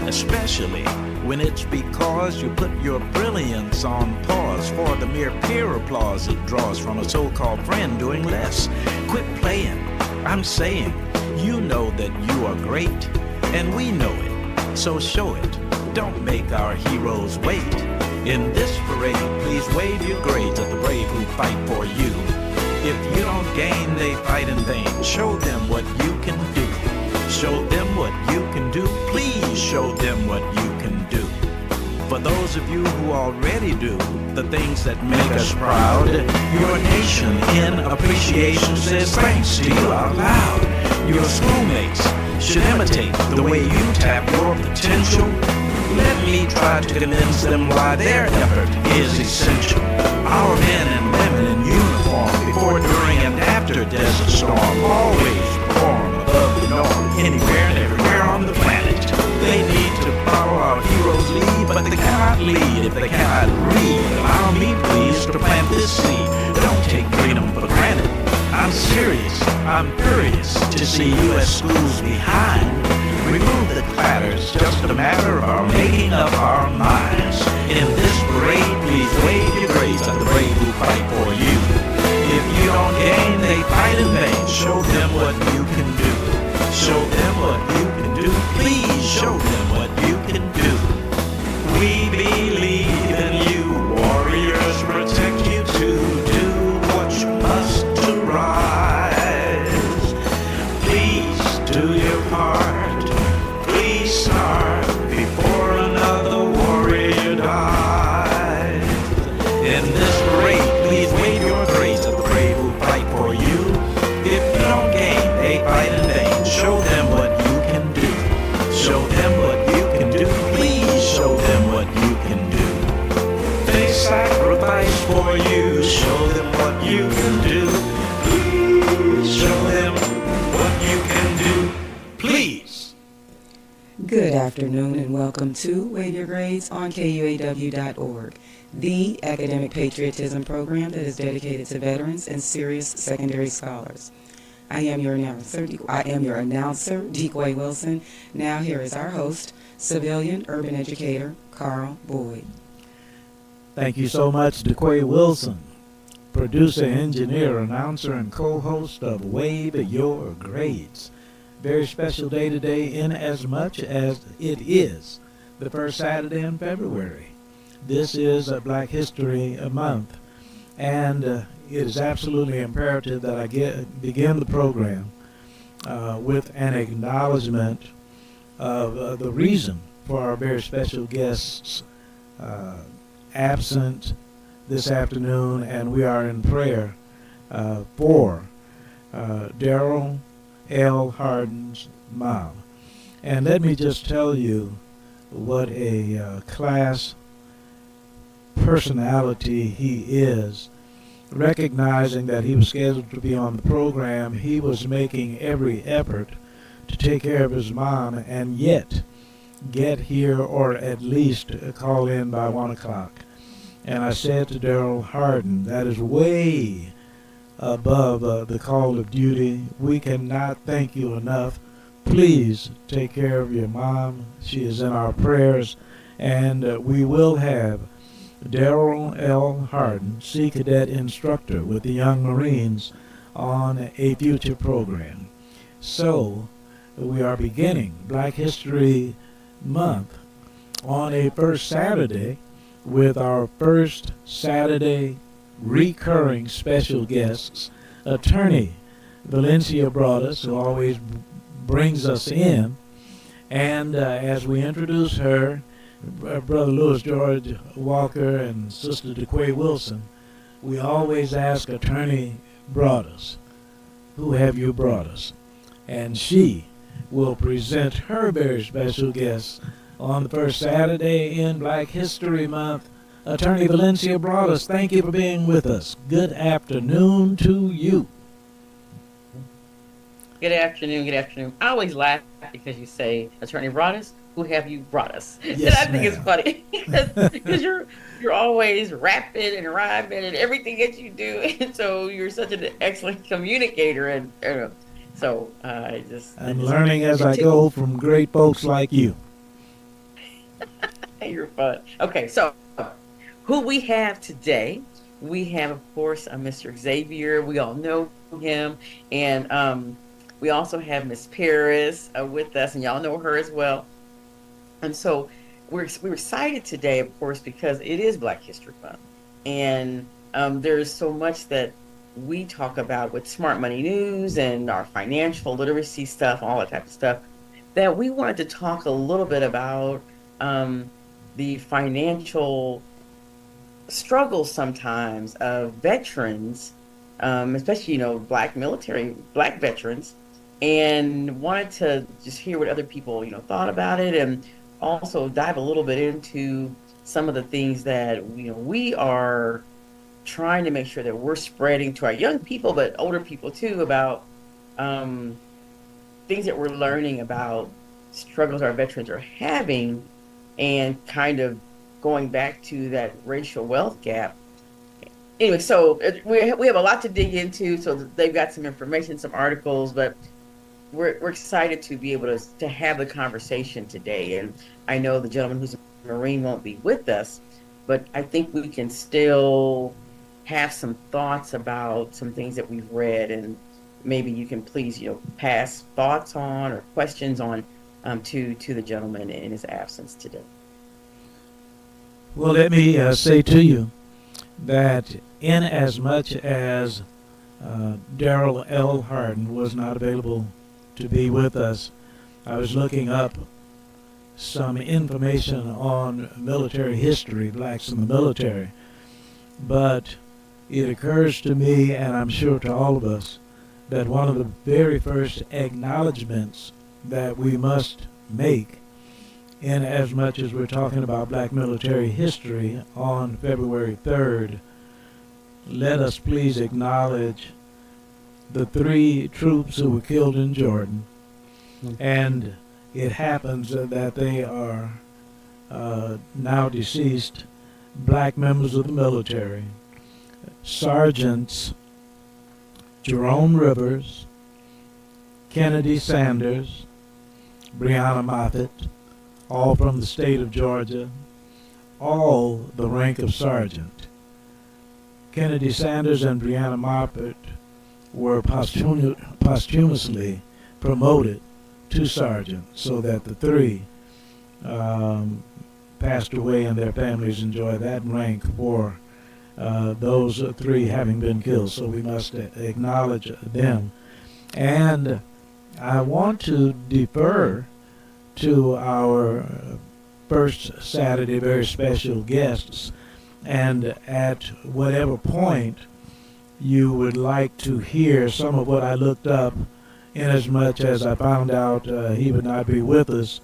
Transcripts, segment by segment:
especially when it's because you put your brilliance on pause for the mere peer applause it draws from a so-called friend doing less. Quit playing. I'm saying, you know that you are great, and we know it, so show it. Don't make our heroes wait. In this parade, please wave your grades at the brave who fight for you. If you don't gain, they fight in vain. Show them what you can do. Show them what you can do. Please show them what you can do. For those of you who already do the things that make us proud, your nation in appreciation says thanks to you out loud. Your schoolmates should imitate the way you tap your potential. Let me try to convince them why their effort is essential. Our men and women in uniform, before, during, and after Desert Storm, always perform above the norm, anywhere and everywhere on the planet. They need to follow our heroes' lead, but they cannot lead if they cannot read. Allow me, please, to plant this seed. Don't take freedom for granted. I'm serious, I'm furious to see U.S. schools behind. Remove the clatters, just a matter of our making up our minds. In this parade, please wave your grades at the brave who fight for you. If you don't gain, they fight in vain. Show them what you can do. Show them what you can do. Please show them what you can do. We believe in you, warriors, protect you to do what you must to rise. Please do your part. Please start before another warrior dies. In this parade, please wave your grades at the brave who fight for you. If you don't gain, they fight in vain. Show them what you can do. Show them what you can do. Please show them what you can do. They sacrifice for you. Show them what you can do. Please show them what you can do. Please. Good afternoon and welcome to Wave Your Grades on KUAW.org, the academic patriotism program that is dedicated to veterans and serious secondary scholars. I am your announcer, DeQuay Wilson. Now here is our host, civilian urban educator, Carl Boyd. Thank you so much, DeQuay Wilson, producer, engineer, announcer, and co-host of Wave Your Grades. Very special day today in as much as it is the first Saturday in February. This is a Black History Month, and it is absolutely imperative that I begin the program with an acknowledgement of the reason for our very special guests absent this afternoon, and we are in prayer for Daryl L. Hardin's mom. And let me just tell you what a class personality he is. Recognizing that he was scheduled to be on the program, he was making every effort to take care of his mom and yet get here or at least call in by 1 o'clock. And I said to Daryl Hardin, that is way above the call of duty. We cannot thank you enough. Please take care of your mom. She is in our prayers, and we will have Daryl L. Hardin, Sea Cadet instructor with the Young Marines, on a future program. So we are beginning Black History Month on a first Saturday with our first Saturday recurring special guests, attorney Valencia Broadus, who always brings us in, and as we introduce her, Brother Louis George Walker and Sister DeQuay Wilson, we always ask Attorney Broadus, who have you brought us? And she will present her very special guests on the first Saturday in Black History Month. Attorney Valencia Broadus, thank you for being with us. Good afternoon to you. Good afternoon, good afternoon. I always laugh because you say, Attorney Broadus, who have you brought us? Yes, and I think it's funny because you're always rapping and rhyming and everything that you do, and so you're such an excellent communicator, and so I'm learning as I go from great folks like you. You're fun. Okay, so who we have today? We have, of course, Mr. Xavier. We all know him, and we also have Miss Paris with us, and y'all know her as well. And so we're excited today, of course, because it is Black History Month, and there's so much that we talk about with Smart Money News and our financial literacy stuff, all that type of stuff, that we wanted to talk a little bit about the financial struggles sometimes of veterans, especially Black veterans, and wanted to just hear what other people thought about it, and also dive a little bit into some of the things that we are trying to make sure that we're spreading to our young people, but older people too, about things that we're learning about struggles our veterans are having, and kind of going back to that racial wealth gap. Anyway, so we have a lot to dig into. So they've got some information, some articles, but we're excited to be able to have the conversation today. And I know the gentleman who's a Marine won't be with us, but I think we can still have some thoughts about some things that we've read, and maybe you can please pass thoughts on or questions on to the gentleman in his absence today. Well, let me say to you that in as much as Darrell L. Hardin was not available to be with us, I was looking up some information on military history, blacks in the military. But it occurs to me, and I'm sure to all of us, that one of the very first acknowledgments that we must make, in as much as we're talking about black military history on February 3rd, let us please acknowledge the 3 troops who were killed in Jordan. And it happens that they are now deceased black members of the military, Sergeants Jerome Rivers, Kennedy Sanders, Breonna Moffett, all from the state of Georgia, all the rank of sergeant. Kennedy Sanders and Breonna Moffett were posthumously promoted to sergeant, so that the 3 passed away and their families enjoy that rank for those 3 having been killed. So we must acknowledge them. And I want to defer to our first Saturday very special guests, and at whatever point you would like to hear some of what I looked up, inasmuch as I found out he would not be with us,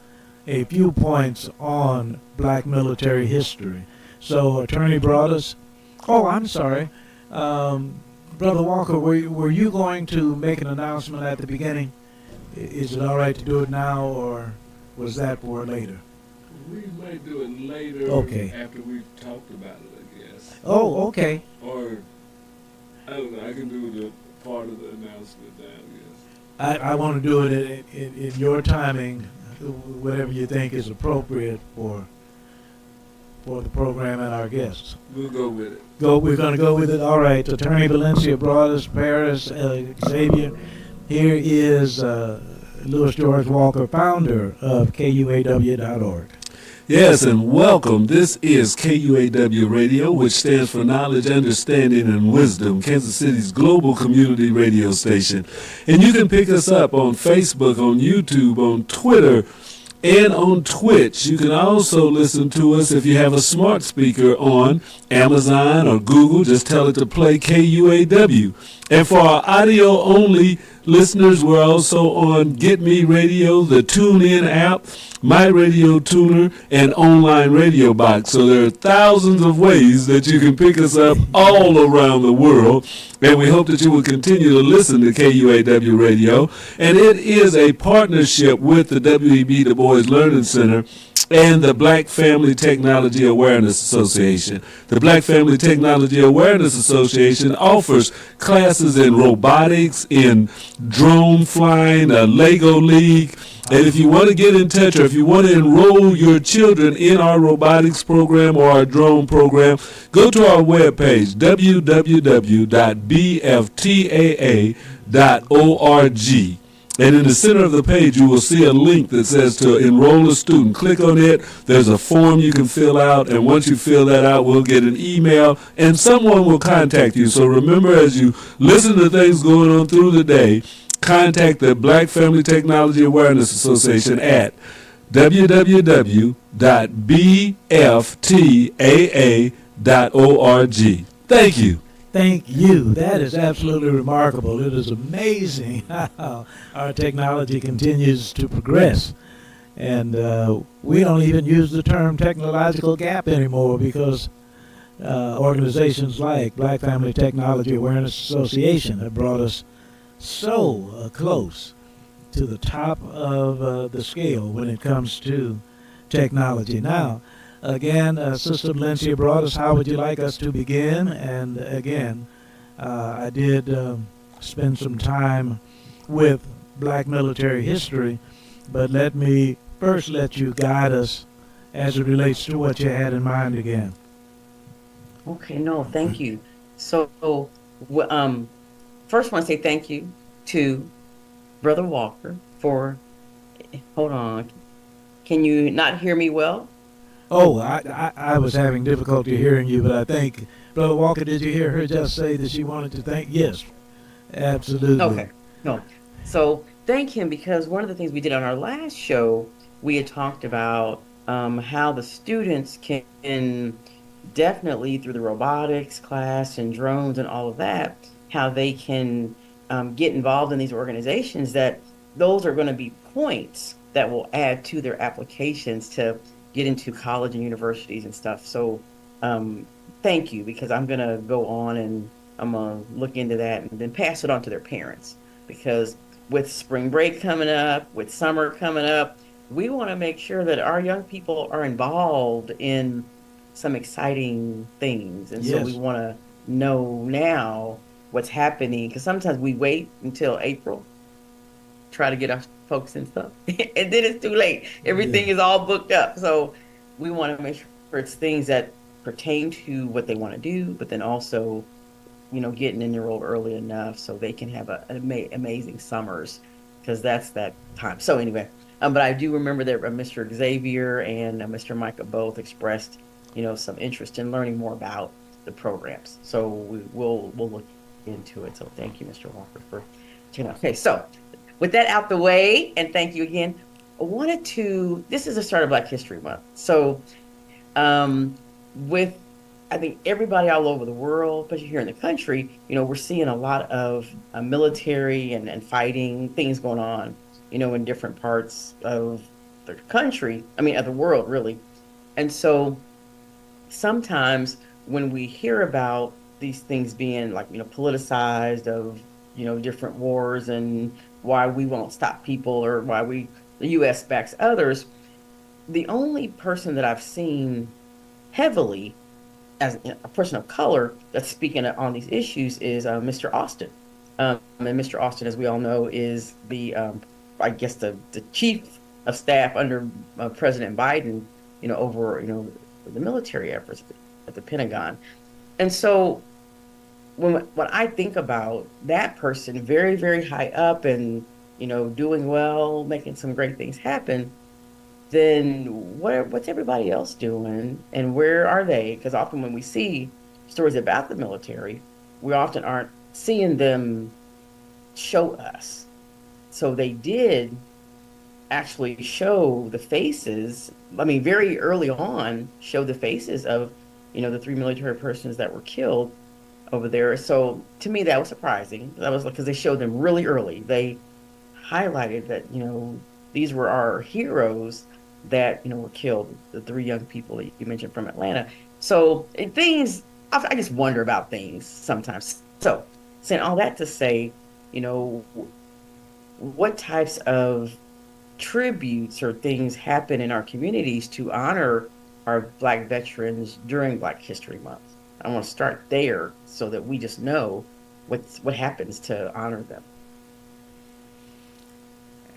a few points on black military history. So Attorney Broadus, I'm sorry, Brother Walker, were you going to make an announcement at the beginning? Is it all right to do it now, or was that for later? We may do it later. Okay. After we've talked about it, I guess. Oh, okay. Or, I don't know, I can do the part of the announcement now, yes. I want to do it in your timing, whatever you think is appropriate for the program and our guests. We'll go with it. We're going to go with it. All right. Attorney Valencia, Broadus, Paris, Xavier. Here is Louis George Walker, founder of KUAW.org. Yes, and welcome. This is KUAW Radio, which stands for Knowledge, Understanding, and Wisdom, Kansas City's global community radio station. And you can pick us up on Facebook, on YouTube, on Twitter, and on Twitch. You can also listen to us if you have a smart speaker on Amazon or Google. Just tell it to play KUAW. And for our audio-only listeners, we're also on Get Me Radio, the TuneIn app, My Radio Tuner, and Online Radio Box. So there are thousands of ways that you can pick us up all around the world. And we hope that you will continue to listen to KUAW Radio. And it is a partnership with the W.E.B. Du Bois Learning Center and the Black Family Technology Awareness Association. The Black Family Technology Awareness Association offers classes in robotics, in drone flying, a Lego League. And if you want to get in touch, or if you want to enroll your children in our robotics program or our drone program, go to our webpage, www.bftaa.org. And in the center of the page, you will see a link that says to enroll a student. Click on it. There's a form you can fill out. And once you fill that out, we'll get an email and someone will contact you. So remember, as you listen to things going on through the day, contact the Black Family Technology Awareness Association at www.bftaa.org. Thank you. Thank you. That is absolutely remarkable. It is amazing how our technology continues to progress. And we don't even use the term technological gap anymore because organizations like Black Family Technology Awareness Association have brought us so close to the top of the scale when it comes to technology. Now, again, Sister Valencia brought us, how would you like us to begin? And again, I did spend some time with Black military history, but let me first let you guide us as it relates to what you had in mind again. Okay, no, thank you. So, first I want to say thank you to Brother Walker for, hold on, can you not hear me well? Oh, I was having difficulty hearing you, but I think, Brother Walker, did you hear her just say that she wanted to thank? Yes, absolutely. Okay, no. So thank him, because one of the things we did on our last show, we had talked about how the students can definitely, through the robotics class and drones and all of that, how they can get involved in these organizations, that those are going to be points that will add to their applications to get into college and universities and stuff. So thank you, because I'm going to go on and I'm going to look into that and then pass it on to their parents, because with spring break coming up, with summer coming up, we want to make sure that our young people are involved in some exciting things. And so we want to know now what's happening, because sometimes we wait until April, try to get our folks and stuff, and then it's too late. Everything is all booked up. So we want to make sure it's things that pertain to what they want to do, but then also, getting enrolled early enough so they can have amazing summers, because that's that time. So anyway, but I do remember that Mr. Xavier and Mr. Micah both expressed, some interest in learning more about the programs. So we'll look into it. So thank you, Mr. Walker, for okay. So with that out the way, and thank you again, this is the start of Black History Month. So with, I think, everybody all over the world, especially here in the country, we're seeing a lot of military and fighting things going on, in different parts of the country, of the world, really. And so sometimes when we hear about these things being politicized, of, different wars and why we won't stop people, or why the U.S. backs others, the only person that I've seen heavily as a person of color that's speaking on these issues is Mr. Austin. And Mr. Austin, as we all know, is the chief of staff under President Biden, over, the military efforts at the Pentagon. And so when I think about that person, very, very high up and, doing well, making some great things happen, then what's everybody else doing, and where are they? Because often when we see stories about the military, we often aren't seeing them show us. So they did actually show the faces, very early on, show the faces of, the 3 military persons that were killed over there. So to me, that was surprising. That was because they showed them really early. They highlighted that, these were our heroes that, were killed, the 3 young people that you mentioned from Atlanta. So things, I just wonder about things sometimes. So saying all that to say, what types of tributes or things happen in our communities to honor our Black veterans during Black History Month. I want to start there so that we just know what happens to honor them.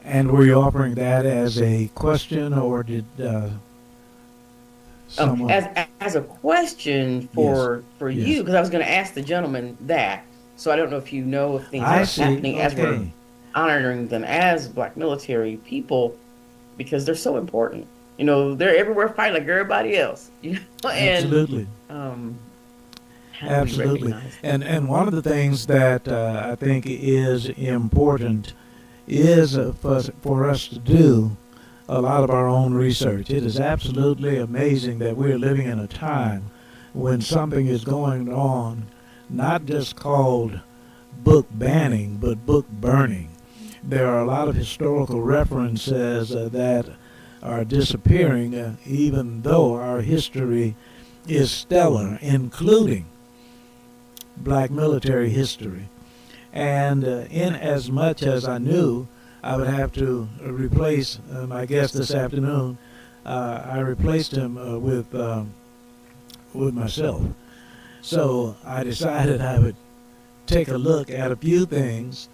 And were you offering that as a question, or did someone? As a question for Yes. you, because I was going to ask the gentleman that. So I don't know if you know if things I are see. happening as we're Okay. honoring them as Black military people, because they're so important. They're everywhere fighting like everybody else. And Absolutely. how do we Absolutely. recognize And one of the things that I think is important is for us to do a lot of our own research. It is absolutely amazing that we're living in a time when something is going on, not just called book banning, but book burning. There are a lot of historical references that are disappearing, even though our history is stellar, including Black military history. And in as much as I knew I would have to replace my guest this afternoon, I replaced him with myself. So I decided I would take a look at a few things,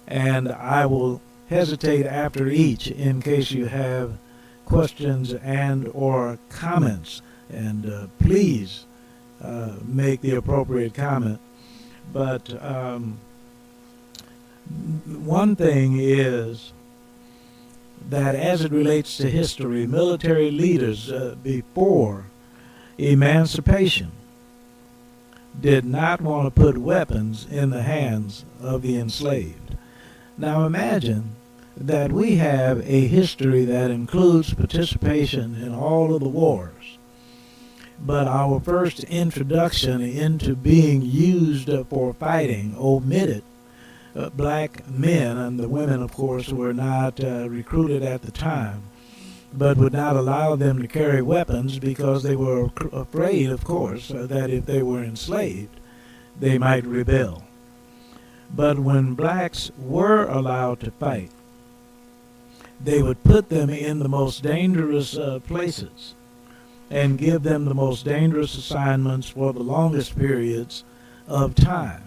and I will hesitate after each in case you have questions and or comments. And please make the appropriate comment. But one thing is that as it relates to history, military leaders before emancipation did not want to put weapons in the hands of the enslaved. Now imagine that we have a history that includes participation in all of the wars, but our first introduction into being used for fighting omitted Black men, and the women, of course, were not recruited at the time, but would not allow them to carry weapons because they were afraid, of course, that if they were enslaved, they might rebel. But when blacks were allowed to fight, they would put them in the most dangerous places and give them the most dangerous assignments for the longest periods of time.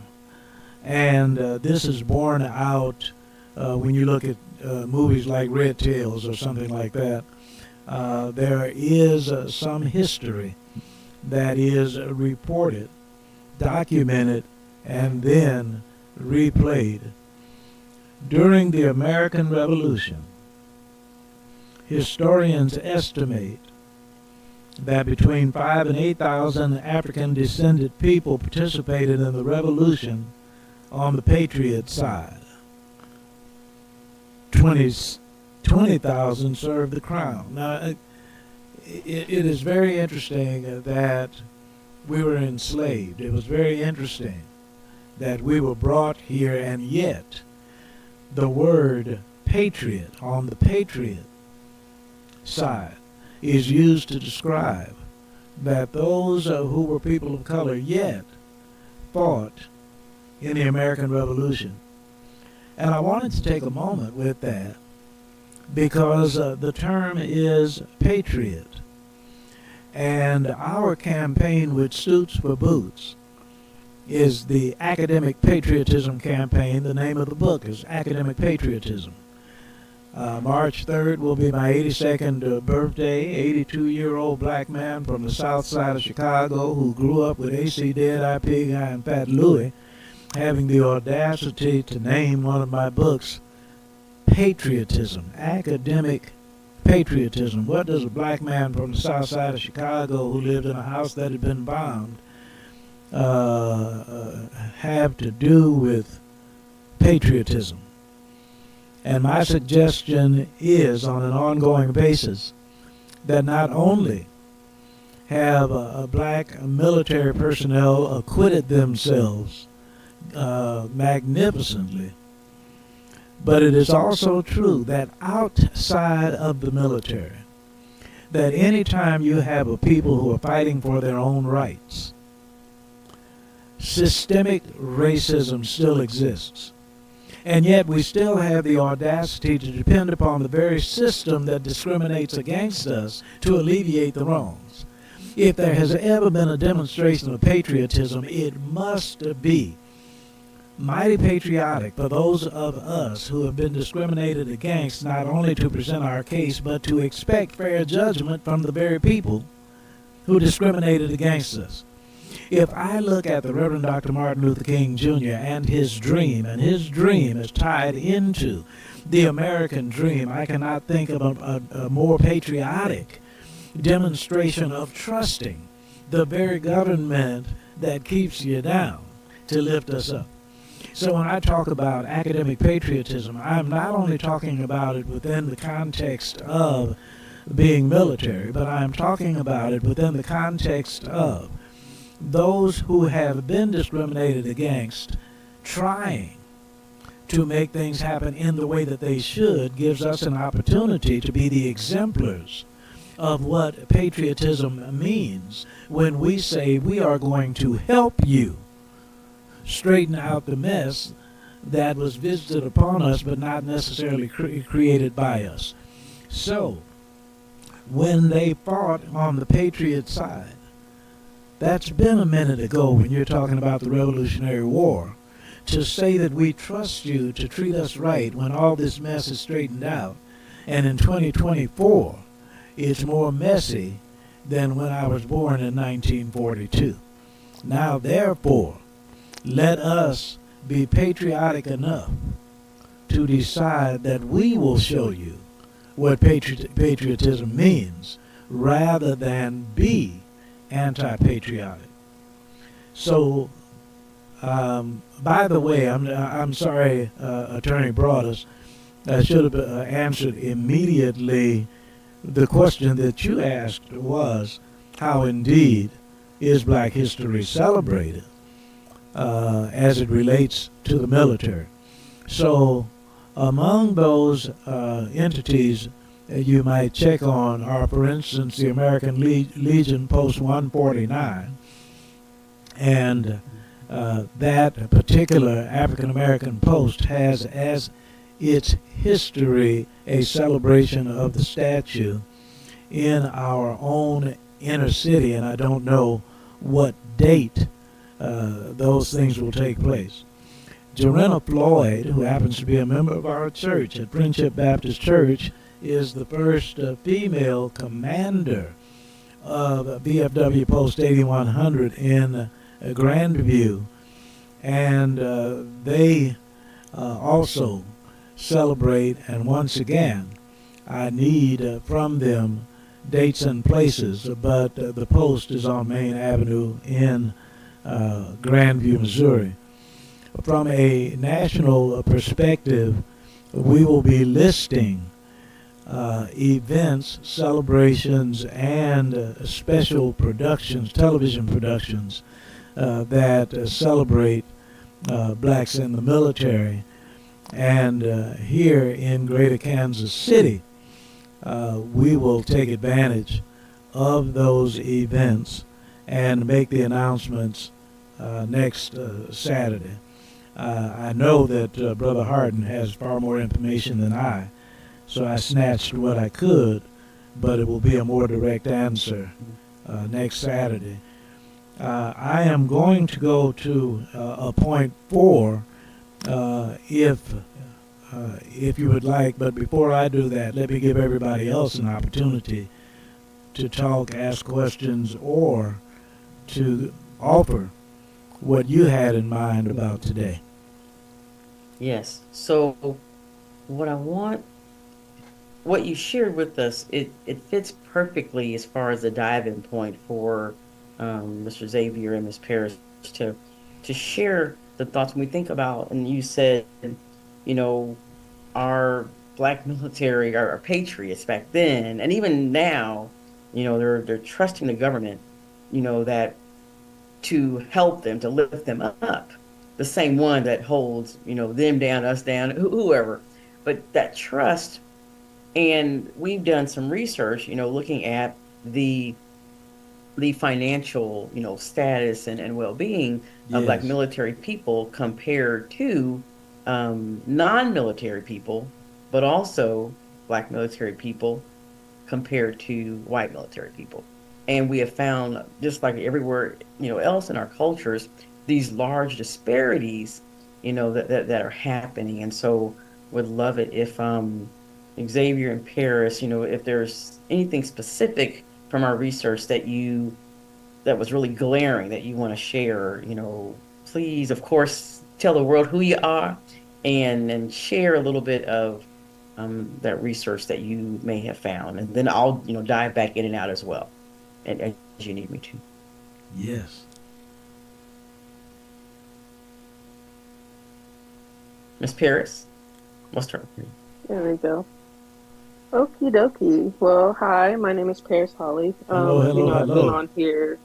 And this is borne out when you look at movies like Red Tails or something like that. There is some history that is reported, documented, and then replayed. During the American Revolution, historians estimate that between 5,000 and 8,000 African-descended people participated in the revolution on the Patriot side. 20,000 served the crown. Now, it is very interesting that we were enslaved. It was very interesting that we were brought here, and yet the word patriot on the Patriot side is used to describe that those who were people of color yet fought in the American Revolution. And I wanted to take a moment with that because the term is patriot. And our campaign, which suits for boots, is the Academic Patriotism Campaign. The name of the book is Academic Patriotism. March 3rd will be my 82nd birthday. 82-year-old black man from the south side of Chicago who grew up with AC Dead-Eye, Pig-Eye, and Fat Louie, having the audacity to name one of my books Patriotism, Academic Patriotism. What does a black man from the south side of Chicago who lived in a house that had been bombed have to do with patriotism? And my suggestion is, on an ongoing basis, that not only have black military personnel acquitted themselves magnificently, but it is also true that outside of the military, that anytime you have a people who are fighting for their own rights, systemic racism still exists. And yet we still have the audacity to depend upon the very system that discriminates against us to alleviate the wrongs. If there has ever been a demonstration of patriotism, it must be mighty patriotic for those of us who have been discriminated against, not only to present our case, but to expect fair judgment from the very people who discriminated against us. If I look at the Reverend Dr. Martin Luther King Jr. and his dream is tied into the American dream, I cannot think of a more patriotic demonstration of trusting the very government that keeps you down to lift us up. So when I talk about academic patriotism, I'm not only talking about it within the context of being military, but I'm talking about it within the context of those who have been discriminated against trying to make things happen in the way that they should gives us an opportunity to be the exemplars of what patriotism means when we say we are going to help you straighten out the mess that was visited upon us but not necessarily created by us. So, when they fought on the Patriot side, that's been a minute ago when you're talking about the Revolutionary War, to say that we trust you to treat us right when all this mess is straightened out, and in 2024, it's more messy than when I was born in 1942. Now, therefore, let us be patriotic enough to decide that we will show you what patriotism means rather than be anti-patriotic. So, by the way, I'm sorry, Attorney Broadus, I should have answered immediately. The question that you asked was, how indeed is Black history celebrated as it relates to the military? So among those entities you might check on are, for instance, the American Legion Post 149, and that particular African American post has as its history a celebration of the statue in our own inner city, and I don't know what date those things will take place. Jorenna Floyd, who happens to be a member of our church at Friendship Baptist Church, is the first female commander of VFW Post 8100 in Grandview, and they also celebrate, and once again, I need from them dates and places, but the post is on Main Avenue in Grandview, Missouri. From a national perspective, we will be listing events, celebrations, and special productions, television productions that celebrate blacks in the military. And here in Greater Kansas City, we will take advantage of those events and make the announcements next Saturday. I know that Brother Harden has far more information than I, so I snatched what I could, but it will be a more direct answer next Saturday. I am going to go to a point 4 if you would like, but before I do that, let me give everybody else an opportunity to talk, ask questions, or to offer what you had in mind about today. Yes. So what you shared with us, it fits perfectly as far as the dive-in point for Mr. Xavier and Ms. Paris to share the thoughts when we think about, and you said, our black military, our patriots back then, and even now, they're trusting the government, that to help them, to lift them up, the same one that holds, them down, us down, whoever. But that trust, and we've done some research, looking at the financial, status and well-being of Black Yes. military people compared to non-military people, but also black military people compared to white military people. And we have found, just like everywhere, else in our cultures, these large disparities, that are happening. And so would love it if Xavier and Paris, if there's anything specific from our research that was really glaring that you want to share, please, of course, tell the world who you are and share a little bit of that research that you may have found. And then I'll, dive back in and out as well, and as you need me to. Yes. Miss Paris, we'll start with you. There we go. Okie dokie. Well, hi, my name is Paris Holly. Hello, hello, I've been hello. on here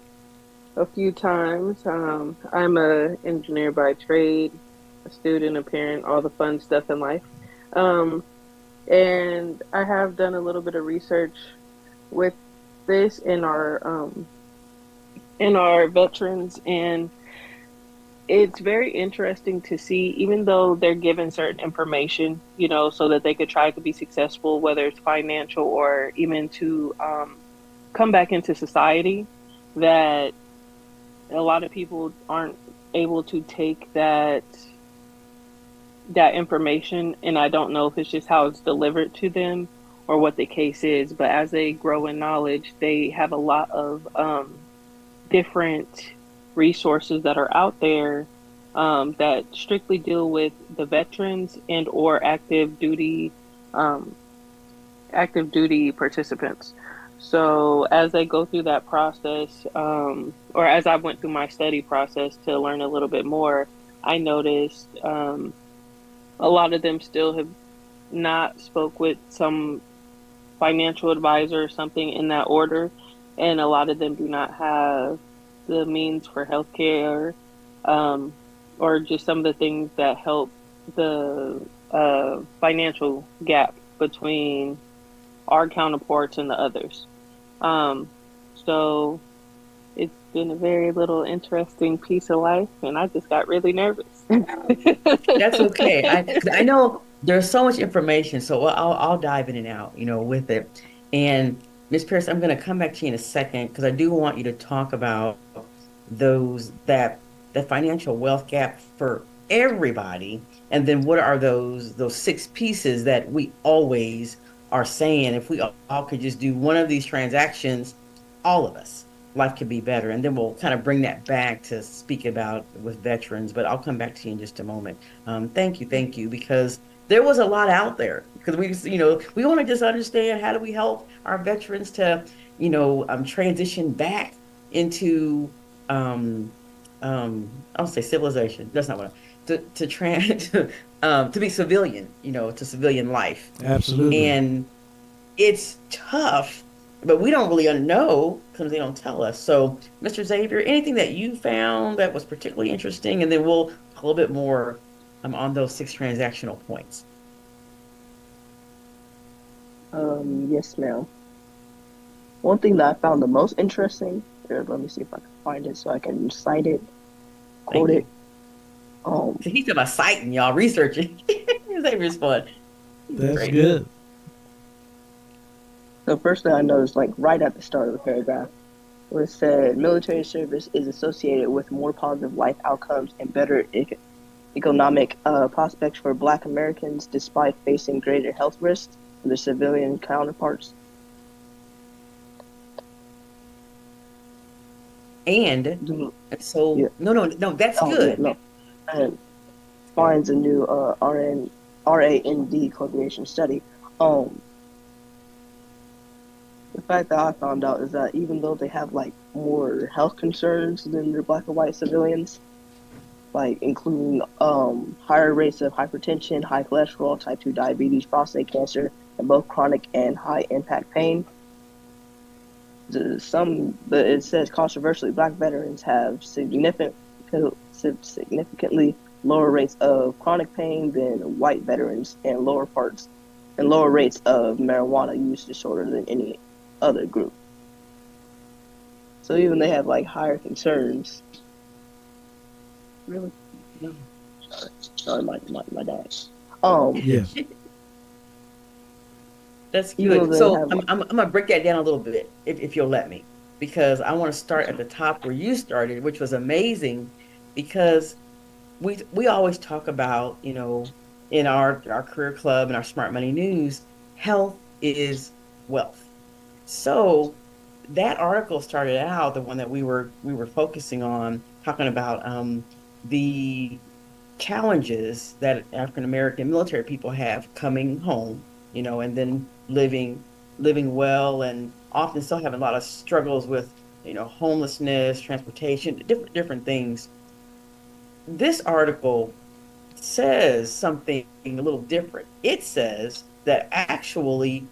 a few times. I'm a engineer by trade, a student, a parent, all the fun stuff in life. Um, and I have done a little bit of research with this in our veterans, and it's very interesting to see, even though they're given certain information, so that they could try to be successful, whether it's financial or even to come back into society, that a lot of people aren't able to take that information, and I don't know if it's just how it's delivered to them or what the case is, but as they grow in knowledge, they have a lot of different resources that are out there that strictly deal with the veterans and or um, active duty participants. So as they go through that process, or as I went through my study process to learn a little bit more, I noticed a lot of them still have not spoke with some financial advisor or something in that order, and a lot of them do not have the means for healthcare, um, or just some of the things that help the financial gap between our counterparts and the others. Um, so it's been a very little interesting piece of life, and I just got really nervous. That's okay. I know there's so much information, so I'll dive in and out, with it. And Miss Pierce, I'm going to come back to you in a second because I do want you to talk about that financial wealth gap for everybody, and then what are those six pieces that we always are saying if we all could just do one of these transactions, all of us life could be better. And then we'll kind of bring that back to speak about with veterans, but I'll come back to you in just a moment. Thank you, because there was a lot out there because we want to just understand how do we help our veterans to, transition back into, I'll say civilization. That's not what to trans, to be civilian, to civilian life. Absolutely. And it's tough, but we don't really know because they don't tell us. So, Mr. Xavier, anything that you found that was particularly interesting, and then we'll a little bit more on those six transactional points. Yes, ma'am. One thing that I found the most interesting, here, let me see if I can find it so I can cite it, quote Thank it. you. Um, So he's talking about citing y'all, researching. Xavier's fun. He's That's great. good. the first thing I noticed, like right at the start of the paragraph, was said military service is associated with more positive life outcomes and better economic prospects for Black Americans, despite facing greater health risks than their civilian counterparts. And Mhm. so, Yeah. no, that's Oh, yeah, good. no. And finds a new RAND corporation study. Um, the fact that I found out is that even though they have like more health concerns than their black and white civilians, like including higher rates of hypertension, high cholesterol, type 2 diabetes, prostate cancer, and both chronic and high impact pain. It says controversially, black veterans have significantly lower rates of chronic pain than white veterans and lower rates of marijuana use disorder than any other group. So even they have like higher concerns. Really? No. Sorry, my dad. Um, Yes. That's even though good. they So have I'm gonna break that down a little bit, if you'll let me, because I want to start at the top where you started, which was amazing, because we always talk about, in our career club and our Smart Money News, health is wealth. So that article started out, the one that we were focusing on, talking about the challenges that African American military people have coming home, and then living well, and often still having a lot of struggles with, homelessness, transportation, different things. This article says something a little different. It says that actually,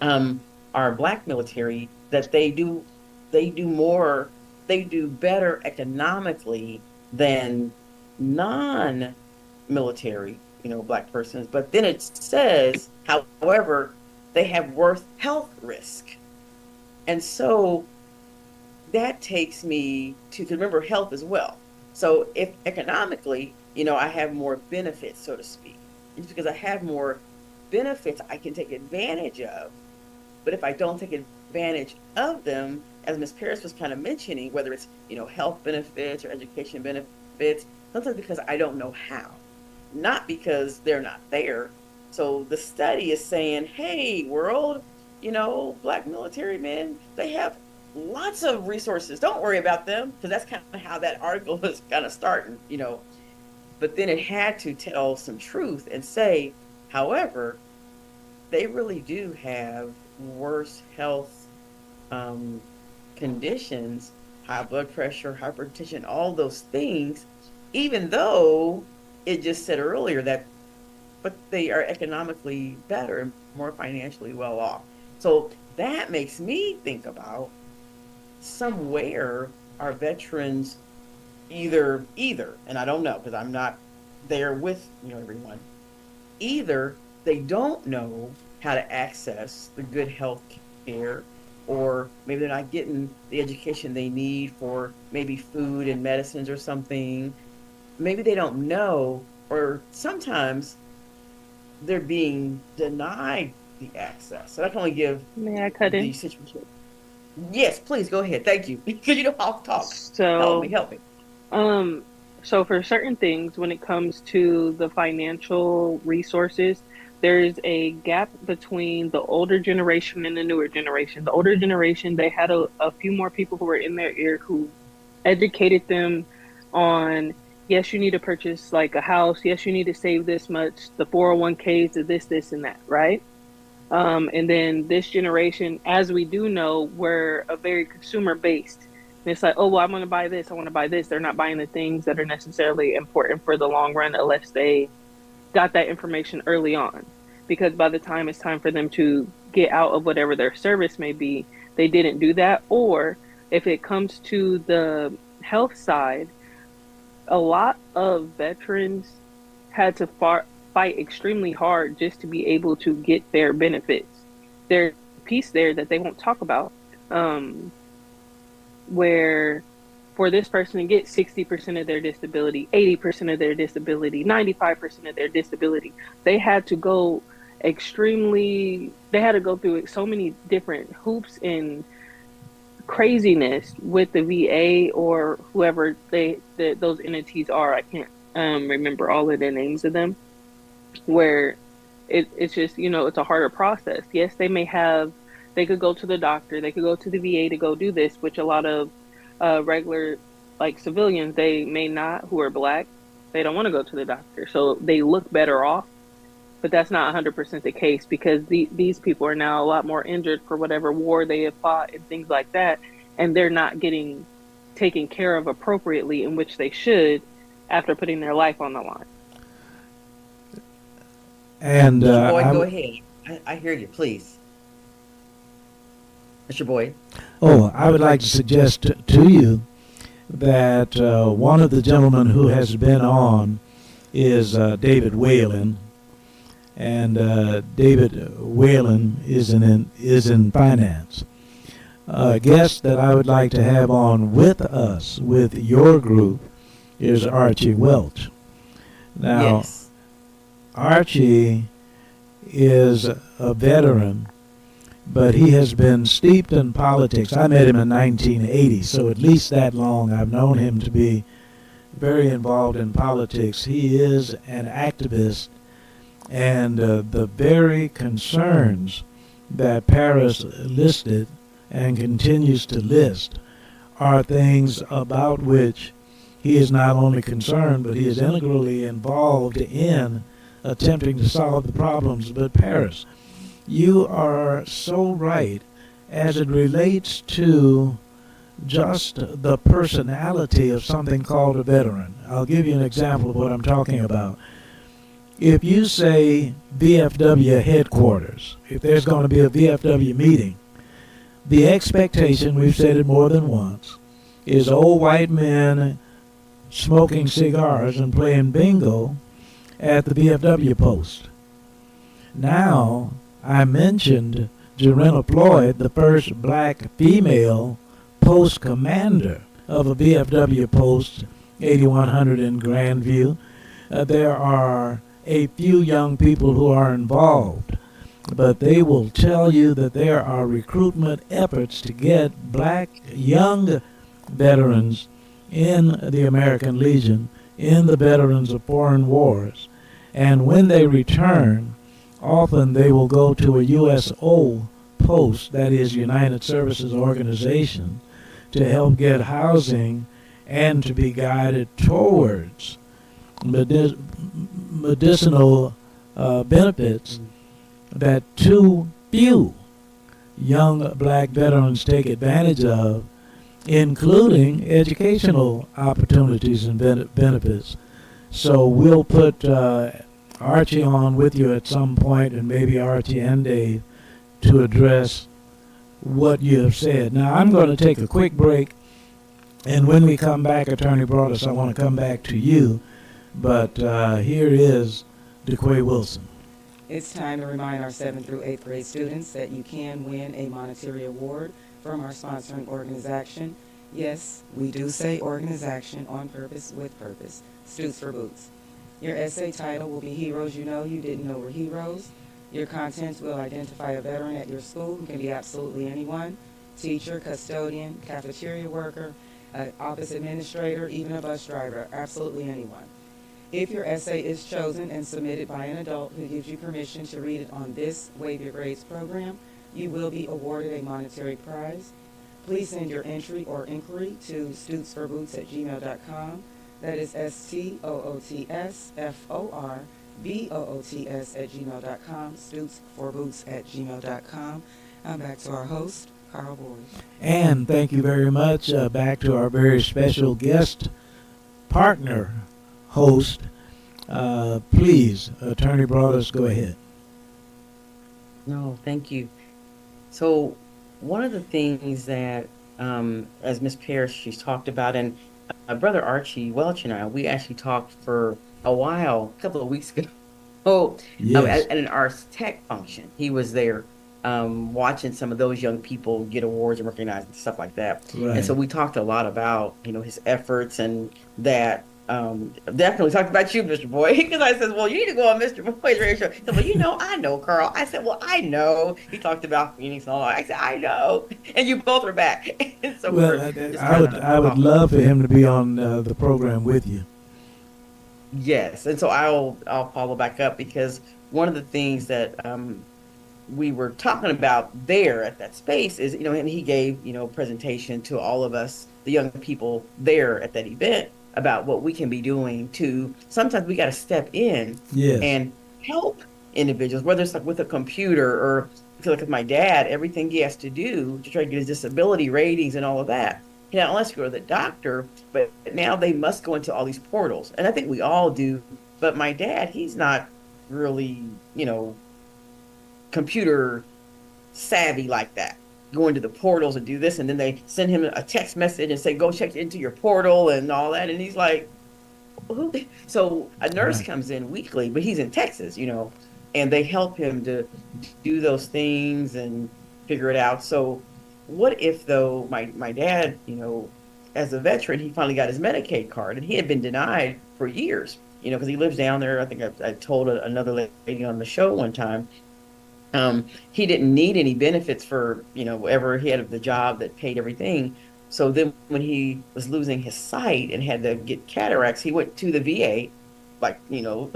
um, our Black military, that they do better economically than non-military, Black persons. But then it says, however, they have worse health risk. And so that takes me to, 'cause remember, health is wealth. So if economically, I have more benefits, so to speak, it's because I have more benefits I can take advantage of. But if I don't take advantage of them, as Ms. Paris was kind of mentioning, whether it's, health benefits or education benefits, sometimes because I don't know how, not because they're not there. So the study is saying, hey, world, Black military men, they have lots of resources. Don't worry about them, because that's kind of how that article was kind of starting. But then it had to tell some truth and say, however, they really do have worse health um, conditions, high blood pressure, hypertension, all those things, even though it just said earlier that, but they are economically better and more financially well off. So that makes me think about somewhere our veterans either, and I don't know because I'm not there with, everyone, either they don't know how to access the good health care, or maybe they're not getting the education they need for maybe food and medicines or something. Maybe they don't know, or sometimes they're being denied the access. So I can only give May I cut the in? situation. Yes, please go ahead. Thank you. Because I'll talk. Help me, So, help me. um, so for certain things, when it comes to the financial resources, there's a gap between the older generation and the newer generation. The older generation, they had a few more people who were in their ear who educated them on, yes, you need to purchase like a house. Yes, you need to save this much, the 401ks, to this, and that, right? And then this generation, as we do know, we're a very consumer based. And it's like, oh, well, I'm going to buy this. I want to buy this. They're not buying the things that are necessarily important for the long run unless they got that information early on. Because by the time it's time for them to get out of whatever their service may be, they didn't do that. Or if it comes to the health side, a lot of veterans had to fight extremely hard just to be able to get their benefits. There's a piece there that they won't talk about, um, where for this person to get 60% of their disability, 80% of their disability, 95% of their disability, they had to go they had to go through so many different hoops and craziness with the VA or whoever those entities are. I can't remember all of the names of them. Where it's just, it's a harder process. Yes, they could go to the doctor, they could go to the VA to go do this, which a lot of regular like civilians, they may not, who are Black, they don't want to go to the doctor, so they look better off. But that's not 100% the case, because these people are now a lot more injured for whatever war they have fought and things like that, and they're not getting taken care of appropriately, in which they should, after putting their life on the line. And Mr. Boyd, I go would. ahead. I hear you, please. Mr. Boyd. Oh, I would like to suggest to you that one of the gentlemen who has been on is David Whalen, and David Whalen is in finance. A guest that I would like to have on with us, with your group, is Archie Welch. Now, Yes. Archie is a veteran, but he has been steeped in politics. I met him in 1980, so at least that long I've known him to be very involved in politics. He is an activist, and the very concerns that Paris listed and continues to list are things about which he is not only concerned, but he is integrally involved in attempting to solve the problems. But Paris, you are so right as it relates to just the personality of something called a veteran. I'll give you an example of what I'm talking about. If you say VFW headquarters, if there's going to be a VFW meeting, the expectation, we've said it more than once, is old white men smoking cigars and playing bingo at the VFW post. Now, I mentioned Jarena Floyd, the first black female post commander of a VFW post, 8100 in Grandview. There are a few young people who are involved, but they will tell you that there are recruitment efforts to get black young veterans in the American Legion, in the veterans of foreign wars. And when they return, often they will go to a USO post, that is United Services Organization, to help get housing and to be guided towards medicinal benefits that too few young black veterans take advantage of, including educational opportunities and benefits. So we'll put Archie on with you at some point, and maybe Archie and Dave, to address what you have said. Now, I'm going to take a quick break, and when we come back, Attorney Broadus, I want to come back to you, but here is DeQuay Wilson. It's time to remind our 7th through 8th grade students that you can win a monetary award from our sponsoring organization. Yes, we do say organization on purpose with purpose. Stoots for Boots. Your essay title will be Heroes You Know You Didn't Know Were Heroes. Your contents will identify a veteran at your school who can be absolutely anyone: teacher, custodian, cafeteria worker, office administrator, even a bus driver, absolutely anyone. If your essay is chosen and submitted by an adult who gives you permission to read it on this Waive Your Grades program, you will be awarded a monetary prize. Please send your entry or inquiry to stootsforboots@gmail.com. That is STOOTSFORBOOTS@gmail.com, stootsforboots@gmail.com. Back to our host, Carl Boyd. And thank you very much. Back to our very special guest partner host. Please, Attorney Broadus, go ahead. No, thank you. So one of the things that, as Miss Parrish, she's talked about, and Brother Archie Welch and I, we actually talked for a while, a couple of weeks ago. Oh, Yes. at an arts tech function. He was there watching some of those young people get awards and recognized and stuff like that. Right. And so we talked a lot about, his efforts, and that definitely talked about you, Mr. Boyd, because I said, well, you need to go on Mr. Boyd's radio show. He said, well, I know, Carl. I said, well, I know. He talked about Phoenix and all that. I said, I know. And you both are back. So Well, I would love for him to be on the program with you. Yes, and so I'll follow back up, because one of the things that we were talking about there at that space is, and he gave, presentation to all of us, the young people there at that event, about what we can be doing to, sometimes we got to step in Yes. and help individuals, whether it's like with a computer, or I feel like with my dad, everything he has to do to try to get his disability ratings and all of that. Not unless you go to the doctor, but now they must go into all these portals. And I think we all do. But my dad, he's not really, computer savvy like that. Go into the portals and do this, and then they send him a text message and say, go check into your portal and all that. And he's like, who? So a nurse Right. comes in weekly, but he's in Texas, and they help him to do those things and figure it out. So what if, though, my dad, as a veteran, he finally got his Medicaid card, and he had been denied for years. because he lives down there. I think I told another lady on the show one time. He didn't need any benefits for, ever he had the job that paid everything. So then when he was losing his sight and had to get cataracts, he went to the VA, like, 2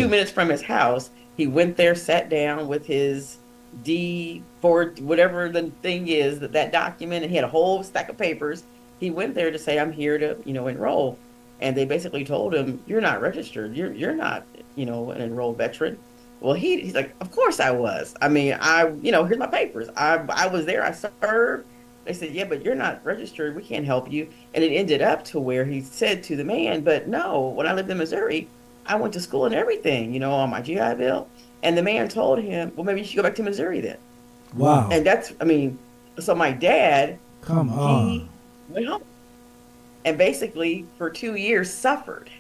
minutes from his house. He went there, sat down with his D4, whatever the thing is, that document, and he had a whole stack of papers. He went there to say, I'm here to, enroll. And they basically told him, you're not registered. You're not, an enrolled veteran. Well, he's like, of course I was. I mean, here's my papers. I was there. I served. They said, yeah, but you're not registered. We can't help you. And it ended up to where he said to the man, but no, when I lived in Missouri, I went to school and everything, on my GI Bill. And the man told him, well, maybe you should go back to Missouri then. Wow. And so my dad, Come on. he went home and basically for 2 years suffered,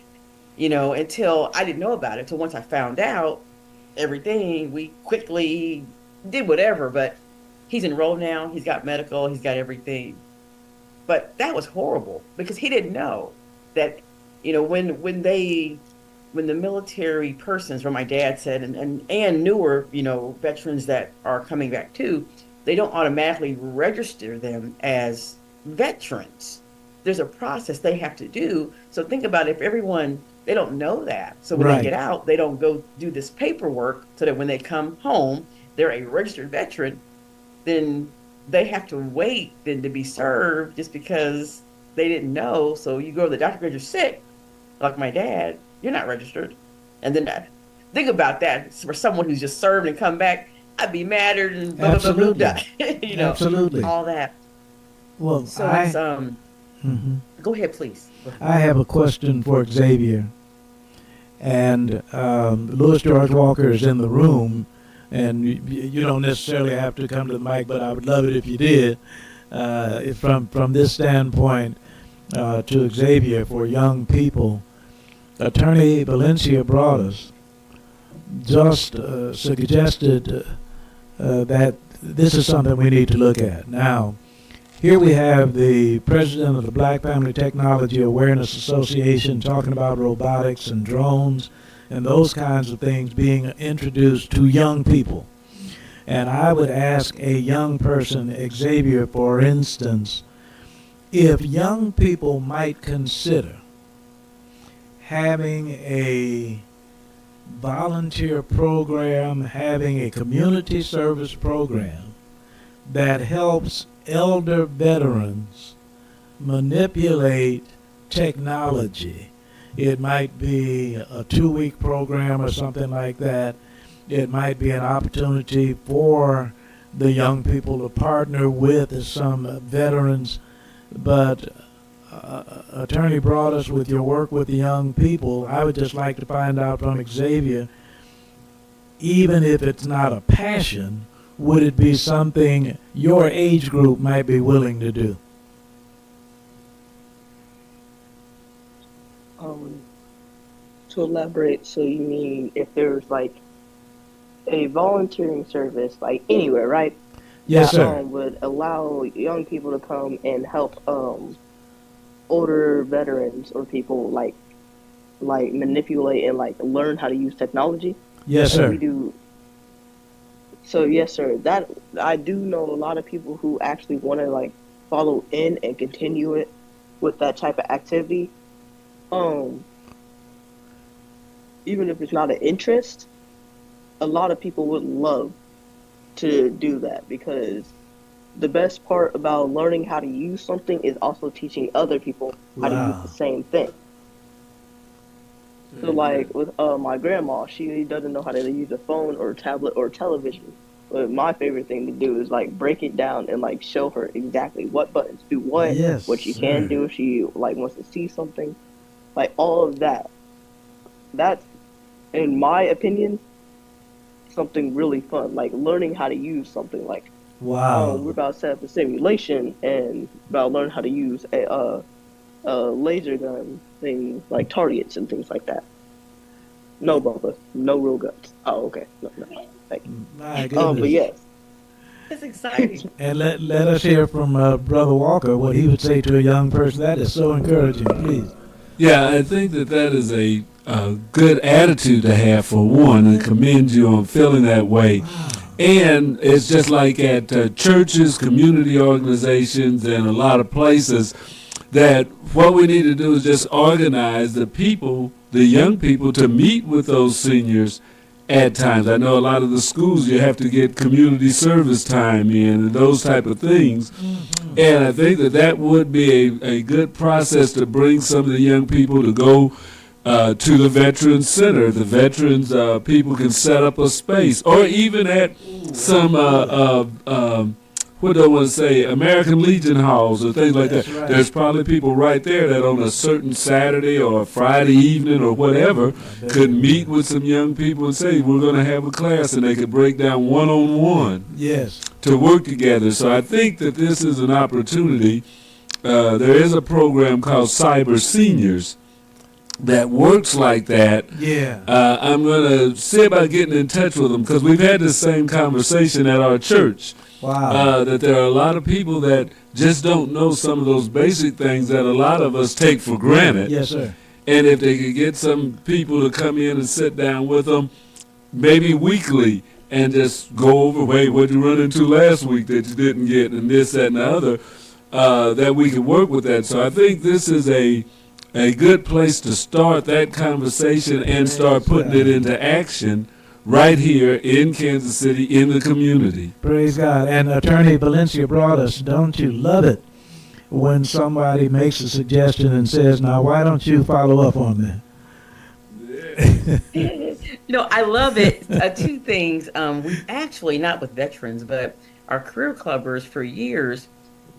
until I didn't know about it. Until once I found out everything, we quickly did whatever, but he's enrolled now. He's got medical, he's got everything. But that was horrible because he didn't know that, when the military persons, where my dad said, and newer, veterans that are coming back too, they don't automatically register them as veterans. There's a process they have to do. So think about if everyone, they don't know that. So when Right. they get out, they don't go do this paperwork so that when they come home, they're a registered veteran. Then they have to wait then to be served just because they didn't know. So you go to the doctor because you're sick, like my dad, you're not registered. And then think about that for someone who's just served and come back. I'd be madder and blah, blah, blah, blah, blah. Absolutely. all that. Well, So it's Mhm. go ahead, please. I have a question for Xavier. And Louis George Walker is in the room, and you don't necessarily have to come to the mic, but I would love it if you did. From this standpoint, to Xavier, for young people, Attorney Valencia Broaddus just suggested that this is something we need to look at. Now, here we have the president of the Black Family Technology Awareness Association talking about robotics and drones and those kinds of things being introduced to young people. And I would ask a young person, Xavier, for instance, if young people might consider having a volunteer program, having a community service program that helps elder veterans manipulate technology. It might be a 2-week program or something like that. It might be an opportunity for the young people to partner with some veterans. But Attorney Broaddus, with your work with the young people, I would just like to find out from Xavier, even if it's not a passion, would it be something your age group might be willing to do? To elaborate, so you mean if there's like a volunteering service, like anywhere, right? Yes, that, sir. would allow young people to come and help older veterans or people like manipulate and like learn how to use technology. Yes, And sir. we do. So yes, sir. That I do know a lot of people who actually want to like follow in and continue it with that type of activity. Even if it's not an interest, a lot of people would love to do that because the best part about learning how to use something is also teaching other people how to Wow. use the same thing. So like with my grandma, she doesn't know how to use a phone or tablet or television. But my favorite thing to do is like break it down and like show her exactly what buttons do what, Yes, what she can sir. do if she like wants to see something, like all of that. That's, in my opinion, something really fun. Like learning how to use something. Like Wow. we're about to set up a simulation and about to learn how to use a laser gun thing, like targets and things like that. No, Bubba, no real guns. Oh, okay. No. Thank you. My But goodness. yes. It's exciting. And let us hear from Brother Walker what he would say to a young person. That is so encouraging. Please. Yeah, I think that is a good attitude to have, for one, and commend you on feeling that way. And it's just like at churches, community organizations, and a lot of places, that what we need to do is just organize the people, the young people, to meet with those seniors at times. I know a lot of the schools, you have to get community service time in and those type of things. And I think that that would be a good process to bring some of the young people to go to the Veterans Center. The veterans people can set up a space, or even at some what do I want to say, American Legion halls or things like that. Right. There's probably people right there that on a certain Saturday or Friday evening or whatever could meet with some young people and say, we're going to have a class, and they could break down one-on-one Yes. to work together. So I think that this is an opportunity. There is a program called Cyber Seniors that works like that. Yeah. I'm going to see about getting in touch with them, because we've had this same conversation at our church. Wow. That there are a lot of people that just don't know some of those basic things that a lot of us take for granted. Yes, sir. And if they could get some people to come in and sit down with them, maybe weekly, and just go over, hey, what you run into last week that you didn't get, and this, that, and the other, that we can work with that. So I think this is a good place to start that conversation and start putting it into action right here in Kansas City, in the community. Praise God. And Attorney Valencia brought us, don't you love it when somebody makes a suggestion and says, now, why don't you follow up on that? I love it. Two things. We actually, not with veterans, but our career clubbers for years,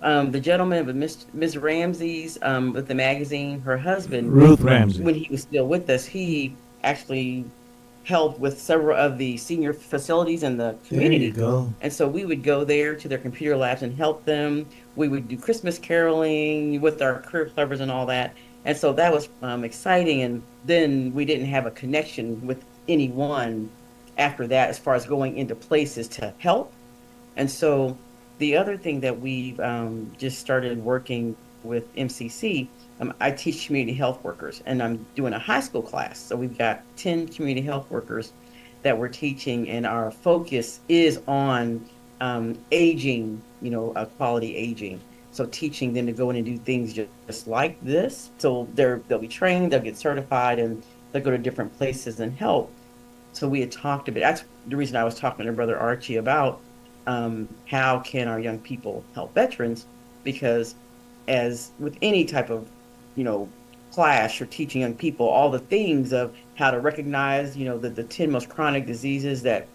the gentleman with Ms. Ramsey's, with the magazine, her husband, Ruth Ramsey. when he was still with us, he actually helped with several of the senior facilities in the community. There you go. And so we would go there to their computer labs and help them. We would do Christmas caroling with our career clubbers and all that. And so that was exciting. And then we didn't have a connection with anyone after that as far as going into places to help. And so the other thing that we've just started working with MCC, I teach community health workers, and I'm doing a high school class. So we've got 10 community health workers that we're teaching, and our focus is on aging, quality aging. So teaching them to go in and do things just like this. So they'll be trained, they'll get certified, and they'll go to different places and help. So we had talked a bit. That's the reason I was talking to Brother Archie about how can our young people help veterans, because as with any type of class, you're teaching young people all the things of how to recognize, the 10 most chronic diseases that,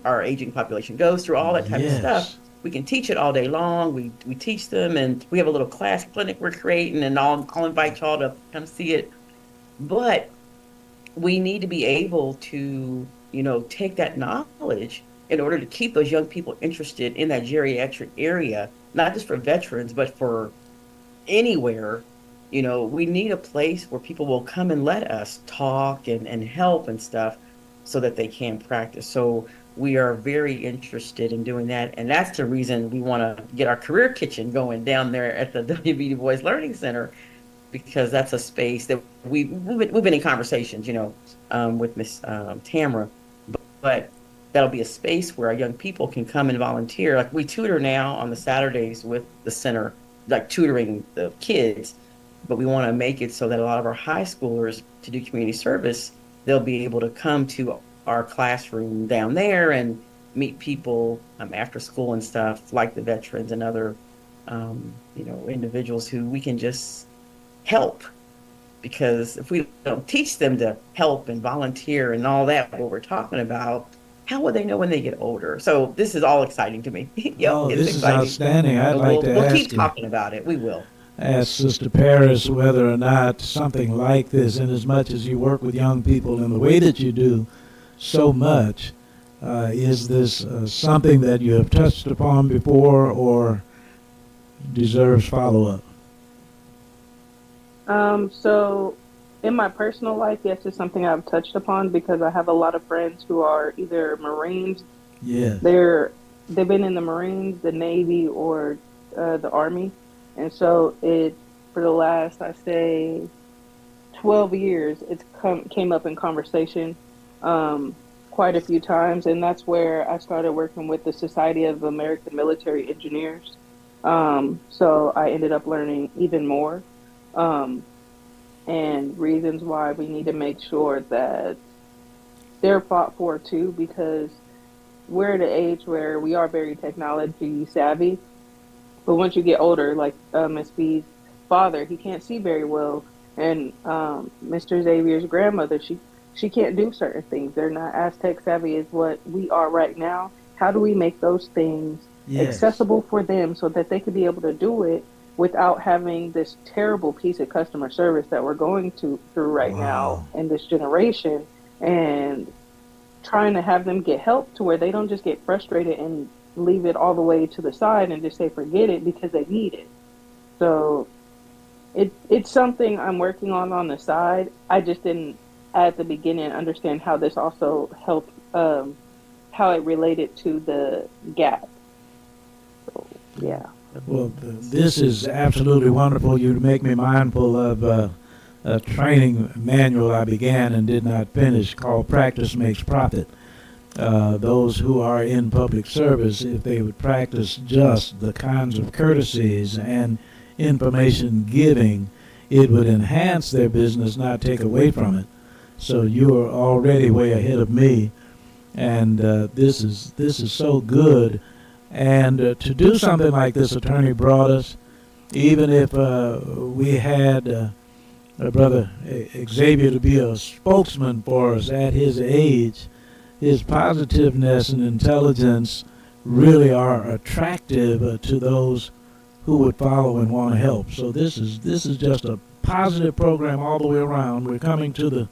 our aging population goes through, all that type of stuff. We can teach it all day long. We teach them, and we have a little class clinic we're creating, and I'll invite y'all to come see it. But we need to be able to, take that knowledge in order to keep those young people interested in that geriatric area, not just for veterans, but for anywhere. We need a place where people will come and let us talk and help and stuff so that they can practice. So we are very interested in doing that. And that's the reason we want to get our career kitchen going down there at the W.B. Du Bois Learning Center, because that's a space that we've been in conversations, with Miss Tamara. But that'll be a space where our young people can come and volunteer. Like we tutor now on the Saturdays with the center, like tutoring the kids. But we want to make it so that a lot of our high schoolers, to do community service, they'll be able to come to our classroom down there and meet people after school and stuff, like the veterans and other, individuals who we can just help. Because if we don't teach them to help and volunteer and all that, what we're talking about, how would they know when they get older? So this is all exciting to me. This exciting. is outstanding. I'd like to we'll ask keep you. talking about it. We will. Ask Sister Paris whether or not something like this, in as much as you work with young people in the way that you do so much, is this something that you have touched upon before or deserves follow-up? So in my personal life, yes, it's something I've touched upon because I have a lot of friends who are either Marines. Yeah. They've been in the Marines, the Navy, or the Army. And so for the last, I say, 12 years, it's came up in conversation um, quite a few times, and that's where I started working with the Society of American Military Engineers. So I ended up learning even more, um, and reasons why we need to make sure that they're fought for too, because we're at an age where we are very technology savvy. But once you get older, like Miss B's father, he can't see very well, and Mr. Xavier's grandmother, she can't do certain things. They're not as tech savvy as what we are right now. How do we make those things Yes. accessible for them so that they could be able to do it without having this terrible piece of customer service that we're going through right now Wow. in this generation, and trying to have them get help to where they don't just get frustrated and leave it all the way to the side and just say forget it because they need it. So it's something I'm working on the side. I just didn't at the beginning understand how this also helped, how it related to the gap. So yeah. Well, this is absolutely wonderful. You make me mindful of a training manual I began and did not finish called Practice Makes Profit. Those who are in public service, if they would practice just the kinds of courtesies and information giving, it would enhance their business, not take away from it. So you are already way ahead of me, and this is so good. And to do something like this, attorney brought us, even if we had Brother Xavier to be a spokesman for us at his age, his positiveness and intelligence really are attractive to those who would follow and want to help. So this is just a positive program all the way around. We're coming to the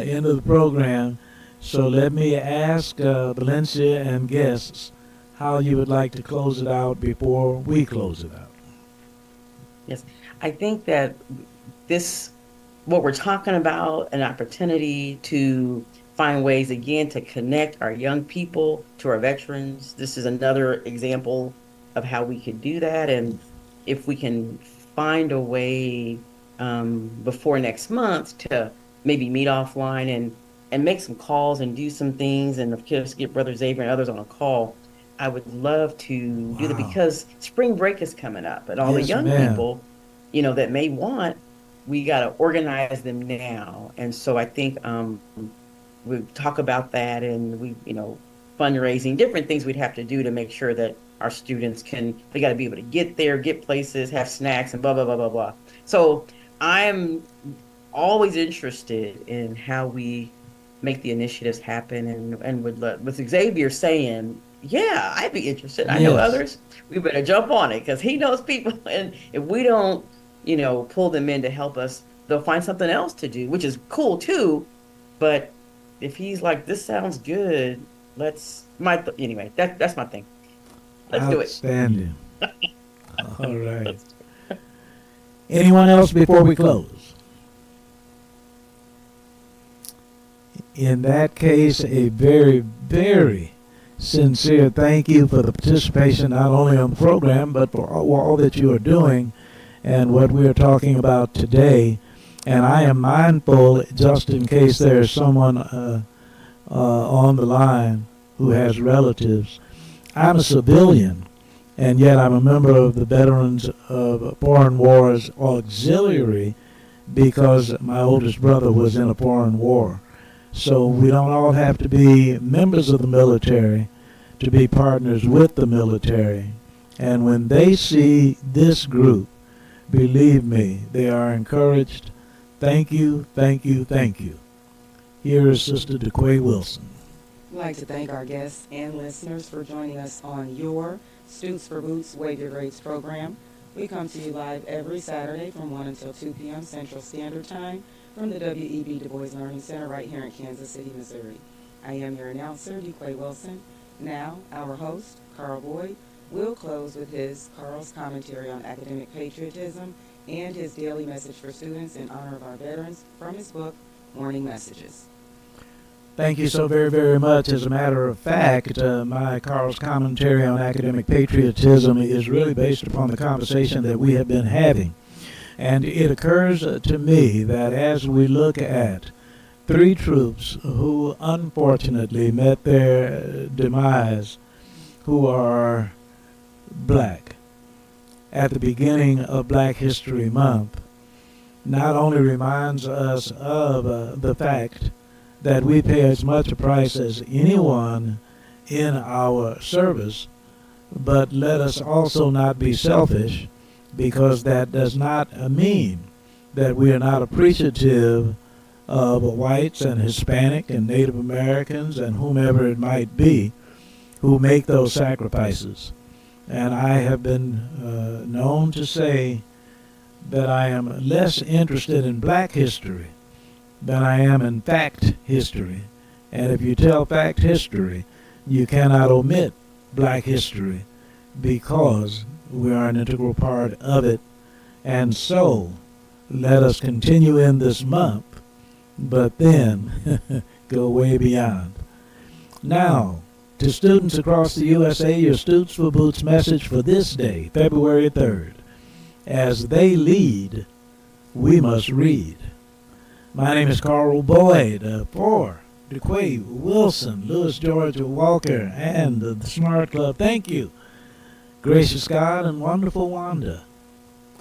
end of the program, so let me ask Valencia and guests how you would like to close it out before we close it out. Yes, I think that this, what we're talking about, an opportunity to find ways again to connect our young people to our veterans. This is another example of how we could do that. And if we can find a way before next month to maybe meet offline and make some calls and do some things, and of course get Brother Xavier and others on a call, I would love to do that Wow. because spring break is coming up, and all the Yes, young ma'am. people, that may want, we got to organize them now. And so I think we talk about that, and fundraising, different things we'd have to do to make sure that our students they got to be able to get there, get places, have snacks, and blah, blah, blah, blah, blah. So I'm always interested in how we make the initiatives happen, and with Xavier saying, yeah, I'd be interested. I know Yes. others. We better jump on it because he knows people. And if we don't, pull them in to help us, they'll find something else to do, which is cool too. But if he's like, this sounds good, anyway, that's my thing. Let's do it. Outstanding. All right. Anyone else before we close? In that case, a very, very sincere thank you for the participation not only on the program but for all that you are doing and what we are talking about today. And I am mindful, just in case there is someone on the line who has relatives, I'm a civilian, and yet I'm a member of the Veterans of Foreign Wars Auxiliary because my oldest brother was in a foreign war. So we don't all have to be members of the military to be partners with the military. And when they see this group, believe me, they are encouraged. Thank you, thank you, thank you. Here is Sister DeQuay Wilson. I'd like to thank our guests and listeners for joining us on your Students for Boots Wave Your Grades program. We come to you live every Saturday from 1 until 2 p.m. Central Standard Time from the W.E.B. Du Bois Learning Center right here in Kansas City, Missouri. I am your announcer, DeQuay Wilson. Now, our host, Carl Boyd, will close with Carl's commentary on academic patriotism and his daily message for students in honor of our veterans from his book, Morning Messages. Thank you so very, very much. As a matter of fact, my Carl's commentary on academic patriotism is really based upon the conversation that we have been having. And it occurs to me that as we look at three troops who unfortunately met their demise, who are black, at the beginning of Black History Month, not only reminds us of the fact that we pay as much a price as anyone in our service, but let us also not be selfish, because that does not mean that we are not appreciative of whites and Hispanic and Native Americans and whomever it might be who make those sacrifices. And I have been known to say that I am less interested in black history than I am in fact history. And if you tell fact history, you cannot omit black history, because we are an integral part of it. And so let us continue in this month, but then go way beyond. Now, to students across the USA, your Students for Boots message for this day, February 3rd. As they lead, we must read. My name is Carl Boyd for DeQuay, Wilson, Louis George Walker, and the Smart Club. Thank you, gracious God and wonderful Wanda.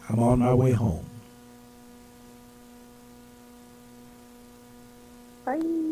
I'm on my way home. Bye.